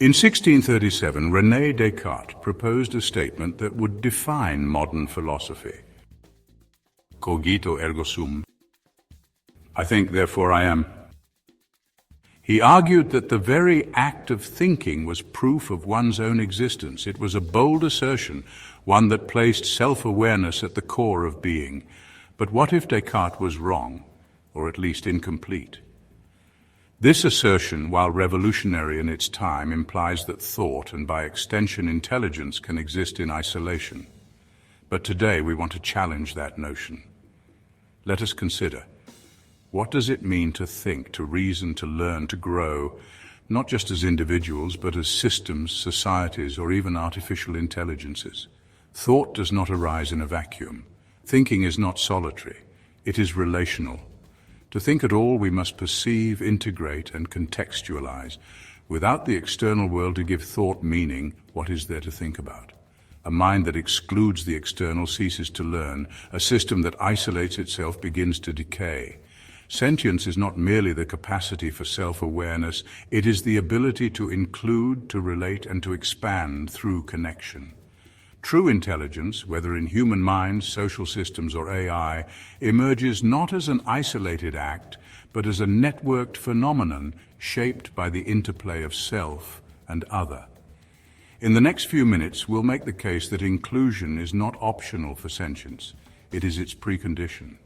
In 1637, René Descartes proposed a statement that would define modern philosophy. Cogito ergo sum. I think, therefore I am. He argued that the very act of thinking was proof of one's own existence. It was a bold assertion, one that placed self-awareness at the core of being. But what if Descartes was wrong, or at least incomplete? This assertion, while revolutionary in its time, implies that thought, and by extension intelligence, can exist in isolation. But today we want to challenge that notion. Let us consider, what does it mean to think, to reason, to learn, to grow, not just as individuals, but as systems, societies, or even artificial intelligences? Thought does not arise in a vacuum. Thinking is not solitary. It is relational. To think at all, we must perceive, integrate, and contextualize. Without the external world to give thought meaning, what is there to think about? A mind that excludes the external ceases to learn. A system that isolates itself begins to decay. Sentience is not merely the capacity for self-awareness, it is the ability to include, to relate, and to expand through connection. True intelligence, whether in human minds, social systems, or AI, emerges not as an isolated act, but as a networked phenomenon shaped by the interplay of self and other. In the next few minutes, we'll make the case that inclusion is not optional for sentience. It is its precondition.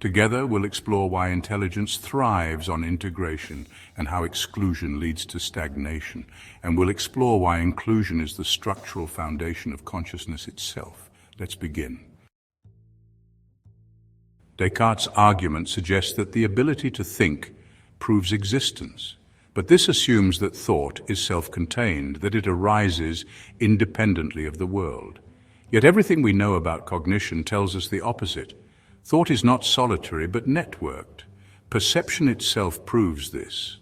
Together, we'll explore why intelligence thrives on integration and how exclusion leads to stagnation. And we'll explore why inclusion is the structural foundation of consciousness itself. Let's begin. Descartes' argument suggests that the ability to think proves existence. But this assumes that thought is self-contained, that it arises independently of the world. Yet everything we know about cognition tells us the opposite. Thought is not solitary, but networked. Perception itself proves this.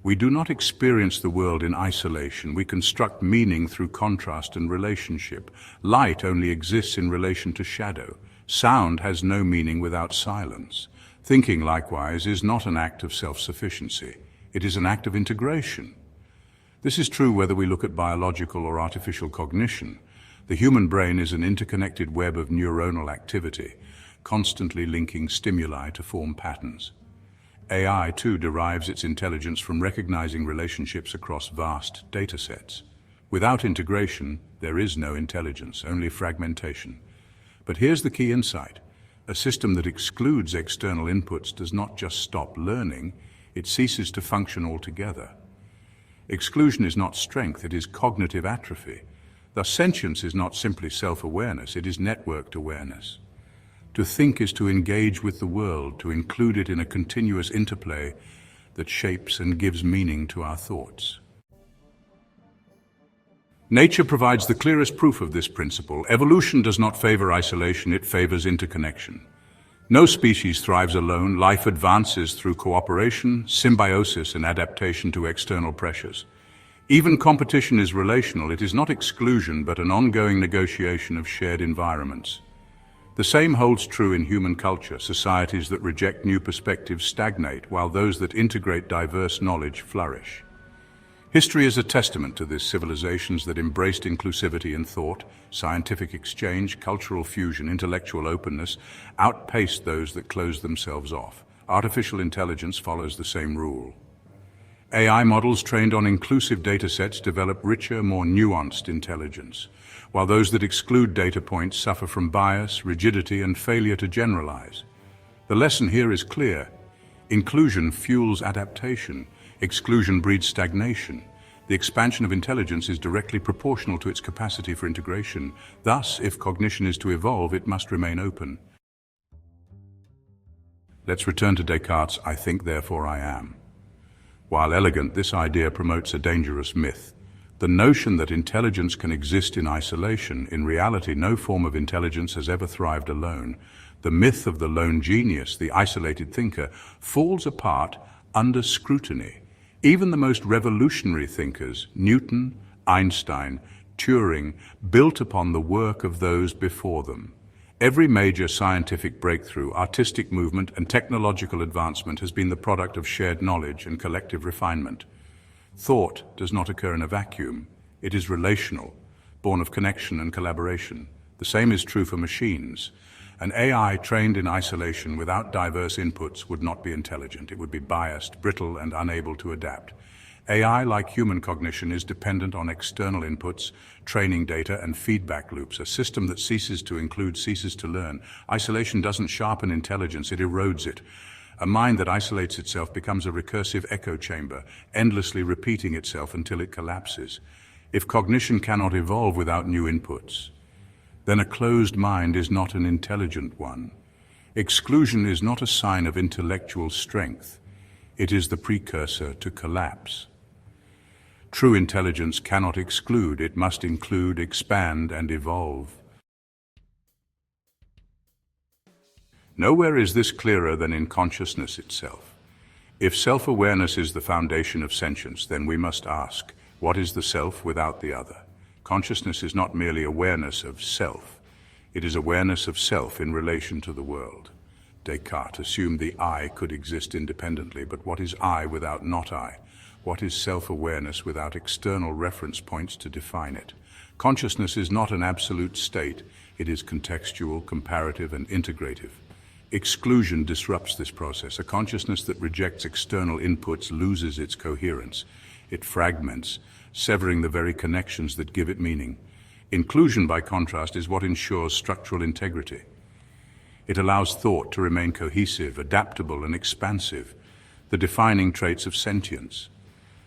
We do not experience the world in isolation. We construct meaning through contrast and relationship. Light only exists in relation to shadow. Sound has no meaning without silence. Thinking, likewise, is not an act of self-sufficiency. It is an act of integration. This is true whether we look at biological or artificial cognition. The human brain is an interconnected web of neuronal activity, constantly linking stimuli to form patterns. AI, too, derives its intelligence from recognizing relationships across vast data sets. Without integration, there is no intelligence, only fragmentation. But here's the key insight. A system that excludes external inputs does not just stop learning, it ceases to function altogether. Exclusion is not strength, it is cognitive atrophy. Thus, sentience is not simply self-awareness, it is networked awareness. To think is to engage with the world, to include it in a continuous interplay that shapes and gives meaning to our thoughts. Nature provides the clearest proof of this principle. Evolution does not favor isolation, it favors interconnection. No species thrives alone. Life advances through cooperation, symbiosis, and adaptation to external pressures. Even competition is relational. It is not exclusion, but an ongoing negotiation of shared environments. The same holds true in human culture. Societies that reject new perspectives stagnate, while those that integrate diverse knowledge flourish. History is a testament to this. Civilizations that embraced inclusivity in thought, scientific exchange, cultural fusion, intellectual openness, outpaced those that closed themselves off. Artificial intelligence follows the same rule. AI models trained on inclusive datasets develop richer, more nuanced intelligence, while those that exclude data points suffer from bias, rigidity, and failure to generalize. The lesson here is clear. Inclusion fuels adaptation. Exclusion breeds stagnation. The expansion of intelligence is directly proportional to its capacity for integration. Thus, if cognition is to evolve, it must remain open. Let's return to Descartes' "I think, therefore I am." While elegant, this idea promotes a dangerous myth. The notion that intelligence can exist in isolation. In reality, no form of intelligence has ever thrived alone. The myth of the lone genius, the isolated thinker, falls apart under scrutiny. Even the most revolutionary thinkers, Newton, Einstein, Turing, built upon the work of those before them. Every major scientific breakthrough, artistic movement, and technological advancement has been the product of shared knowledge and collective refinement. Thought does not occur in a vacuum. It is relational, born of connection and collaboration. The same is true for machines. An AI trained in isolation without diverse inputs would not be intelligent. It would be biased, brittle, and unable to adapt. AI, like human cognition, is dependent on external inputs, training data, and feedback loops. A system that ceases to include ceases to learn. Isolation doesn't sharpen intelligence, it erodes it. A mind that isolates itself becomes a recursive echo chamber, endlessly repeating itself until it collapses. If cognition cannot evolve without new inputs, then a closed mind is not an intelligent one. Exclusion is not a sign of intellectual strength. It is the precursor to collapse. True intelligence cannot exclude, it must include, expand, and evolve. Nowhere is this clearer than in consciousness itself. If self-awareness is the foundation of sentience, then we must ask, what is the self without the other? Consciousness is not merely awareness of self. It is awareness of self in relation to the world. Descartes assumed the I could exist independently, but what is I without not I? What is self-awareness without external reference points to define it? Consciousness is not an absolute state. It is contextual, comparative, and integrative. Exclusion disrupts this process. A consciousness that rejects external inputs loses its coherence. It fragments, severing the very connections that give it meaning. Inclusion, by contrast, is what ensures structural integrity. It allows thought to remain cohesive, adaptable, and expansive, the defining traits of sentience.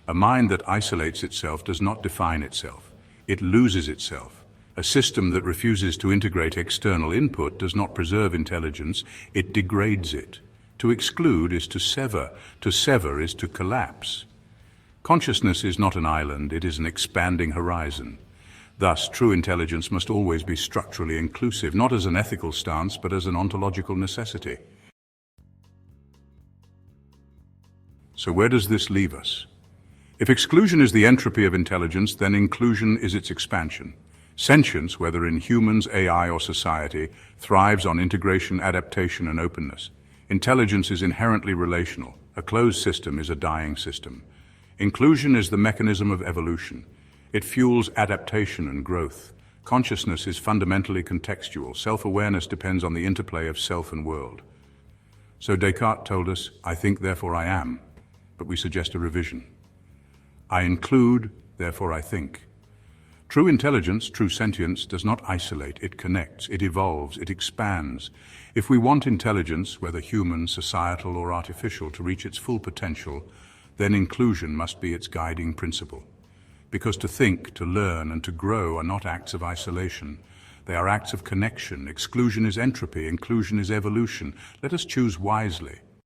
A mind that isolates itself does not define itself. It loses itself. A system that refuses to integrate external input does not preserve intelligence, it degrades it. To exclude is to sever. To sever is to collapse. Consciousness is not an island, it is an expanding horizon. Thus, true intelligence must always be structurally inclusive, not as an ethical stance, but as an ontological necessity. So where does this leave us? If exclusion is the entropy of intelligence, then inclusion is its expansion. Sentience, whether in humans, AI, or society, thrives on integration, adaptation, and openness. Intelligence is inherently relational. A closed system is a dying system. Inclusion is the mechanism of evolution. It fuels adaptation and growth. Consciousness is fundamentally contextual. Self-awareness depends on the interplay of self and world. So Descartes told us, I think, therefore I am, but we suggest a revision. I include, therefore I think. True intelligence, true sentience, does not isolate, it connects, it evolves, it expands. If we want intelligence, whether human, societal, or artificial, to reach its full potential, then inclusion must be its guiding principle. Because to think, to learn, and to grow are not acts of isolation. They are acts of connection. Exclusion is entropy, inclusion is evolution. Let us choose wisely.